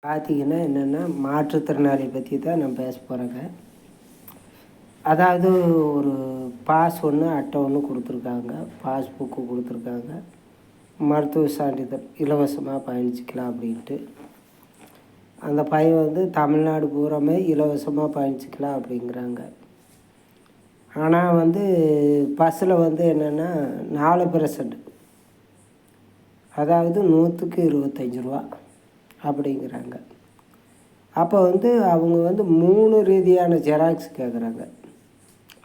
பார்த்தீங்கன்னா என்னென்னா மாற்றுத்திறனாளி பற்றி தான் நான் பேச போகிறேங்க. அதாவது ஒரு பாஸ் ஒன்று அட்டை ஒன்று கொடுத்துருக்காங்க, பாஸ்புக்கு கொடுத்துருக்காங்க, மருத்துவ சான்றிதழ் இலவசமாக பயணிச்சிக்கலாம் அப்படின்ட்டு. அந்த பையன் வந்து தமிழ்நாடு பூராமே இலவசமாக பயணிச்சிக்கலாம் அப்படிங்கிறாங்க. ஆனால் வந்து பஸ்ஸில் வந்து என்னென்னா 4%, அதாவது 100க்கு 25 ரூபா அப்படிங்கிறாங்க. அப்போ வந்து அவங்க வந்து 3 ரீதியான ஜெராக்ஸ் கேட்குறாங்க.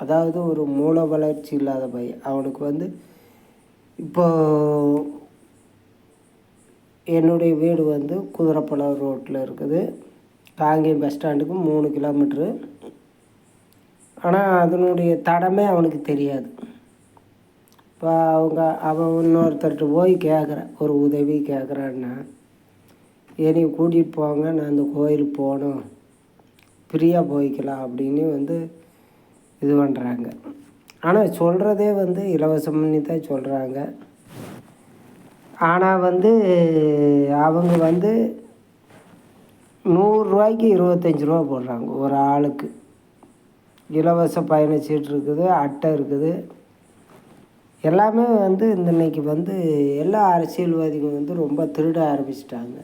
அதாவது ஒரு மூல வளர்ச்சி இல்லாத பையன், அவனுக்கு வந்து இப்போது என்னுடைய வீடு வந்து குதிரைப்பலம் ரோட்டில் இருக்குது, காங்கேயம் பஸ் ஸ்டாண்டுக்கு 3 கிலோமீட்ரு. ஆனால் அதனுடைய தடமே அவனுக்கு தெரியாது. இப்போ அவன் இன்னொருத்தர்கிட்ட போய் கேட்குறான், ஒரு உதவி கேட்குறான்னா, என்னை கூட்டிகிட்டு போங்க, நான் அந்த கோயிலுக்கு போகணும், ஃப்ரீயாக போய்க்கலாம் அப்படின்னு வந்து இது பண்ணுறாங்க. ஆனால் சொல்கிறதே வந்து இலவசம்னு தான் சொல்கிறாங்க. ஆனால் வந்து அவங்க வந்து 100 ரூபாய்க்கு 25 ரூபா போடுறாங்க ஒரு ஆளுக்கு. இலவச பயணச்சீட்டு இருக்குது, அட்டை இருக்குது, எல்லாமே வந்து இன்னைக்கு வந்து எல்லா அரசியல்வாதிகள் வந்து ரொம்ப திருட ஆரம்பிச்சிட்டாங்க.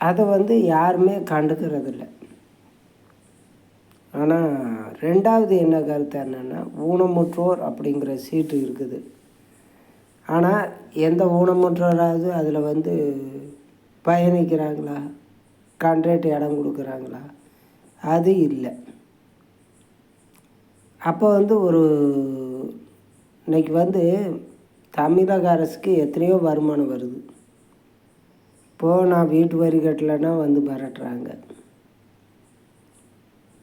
அதை வந்து யாருமே கண்டுக்கிறதில்ல. ஆனால் ரெண்டாவது என்ன கருத்து என்னென்னா, ஊனமுற்றோர் அப்படிங்கிற சீட்டு இருக்குது. ஆனால் எந்த ஊனமுற்றோராவது அதில் வந்து பயணிக்கிறாங்களா, கண்ட்ரேட் இடம் கொடுக்குறாங்களா? அது இல்லை. அப்போ வந்து இன்றைக்கி வந்து தமிழக அரசுக்கு எத்தனையோ வருமானம் வருது. இப்போது நான் வீட்டு வரி கட்டலைன்னா வந்து மிரட்டுறாங்க.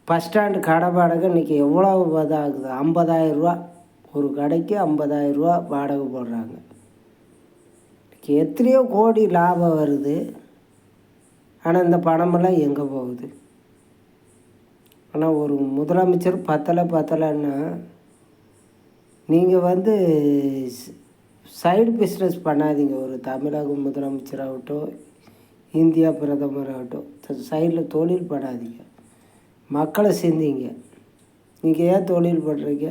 பஸ் ஸ்டாண்டு கடை வாடகை இன்றைக்கி எவ்வளோ ஆகுது? 50,000 ரூபா. ஒரு கடைக்கு 50,000 ரூபா வாடகை போடுறாங்க. இன்றைக்கி எத்தனையோ கோடி லாபம் வருது. ஆனால் இந்த பணமெல்லாம் எங்கே போகுது? ஆனால் ஒரு முதலமைச்சர் பத்தலைன்னா நீங்கள் வந்து சைடு பிஸ்னஸ் பண்ணாதீங்க. ஒரு தமிழக முதலமைச்சராகட்டும், இந்தியா பிரதமராகட்டும், சைடில் தொழில் பண்ணாதீங்க, மக்களை சிந்திங்க. நீங்கள் ஏன் தொழில் பண்ணுறீங்க?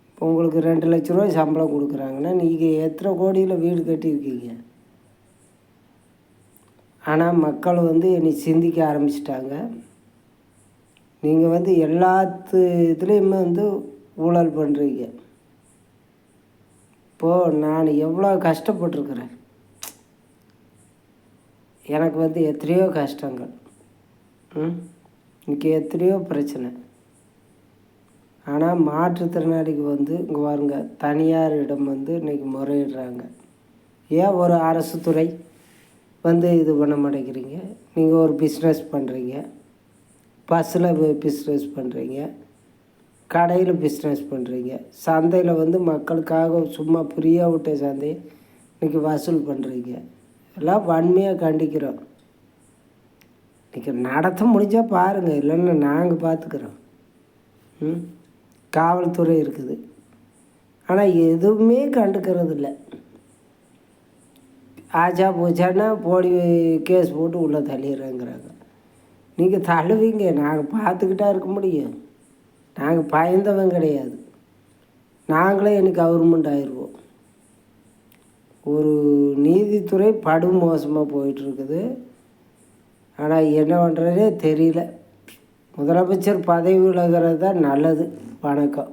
இப்போ உங்களுக்கு 2 லட்ச ரூபாய் சம்பளம் கொடுக்குறாங்கன்னா நீங்கள் எத்தனை கோடியில் வீடு கட்டியிருக்கீங்க? ஆனால் மக்கள் வந்து என்னை சிந்திக்க ஆரம்பிச்சிட்டாங்க. நீங்கள் வந்து இதுலேயுமே வந்து ஊழல் பண்ணுறீங்க. இப்போது நான் எவ்வளோ கஷ்டப்பட்டுருக்குறேன். எனக்கு வந்து எத்தனையோ கஷ்டங்கள், இன்றைக்கி எத்தனையோ பிரச்சனை. ஆனால் மாற்றுத்திறனாளிக்கு வந்து இங்கே பாருங்க, தனியாரிடம் வந்து இன்றைக்கி முறையிடுறாங்க. ஏன் ஒரு அரசு துறை வந்து இது பண்ண மாட்டேங்கிறீங்க? நீங்கள் ஒரு பிஸ்னஸ் பண்ணுறீங்க, பஸ்ஸில் பிஸ்னஸ் பண்ணுறீங்க, கடையில் பிஸ்னஸ் பண்ணுறீங்க, சந்தையில் வந்து மக்களுக்காக சும்மா ஃப்ரீயாக விட்ட சந்தையை இன்றைக்கி வசூல் பண்ணுறீங்க. எல்லாம் வன்மையாக கண்டிக்கிறோம். இன்றைக்கி நடத்த முடிஞ்சால் பாருங்கள், இல்லைன்னா நாங்கள் பார்த்துக்குறோம். காவல்துறை இருக்குது, ஆனால் எதுவுமே கண்டுக்கிறது இல்லை. ஆச்சா போச்சான்னா போடி கேஸ் போட்டு உள்ளே தள்ளிடுறேங்கிறாங்க. நீங்கள் தள்ளுவீங்க, நாங்கள் பார்த்துக்கிட்டா இருக்க முடியும்? நாங்கள் பயந்தவன் கிடையாது. நாங்களே எனக்கு கவர்மெண்ட் ஆயிடுவோம். ஒரு நீதித்துறை படு மோசமாக போயிட்டுருக்குது. ஆனால் என்ன பண்ணுறதே தெரியல. முதலமைச்சர் பதவி விலகிறது தான் நல்லது. வணக்கம்.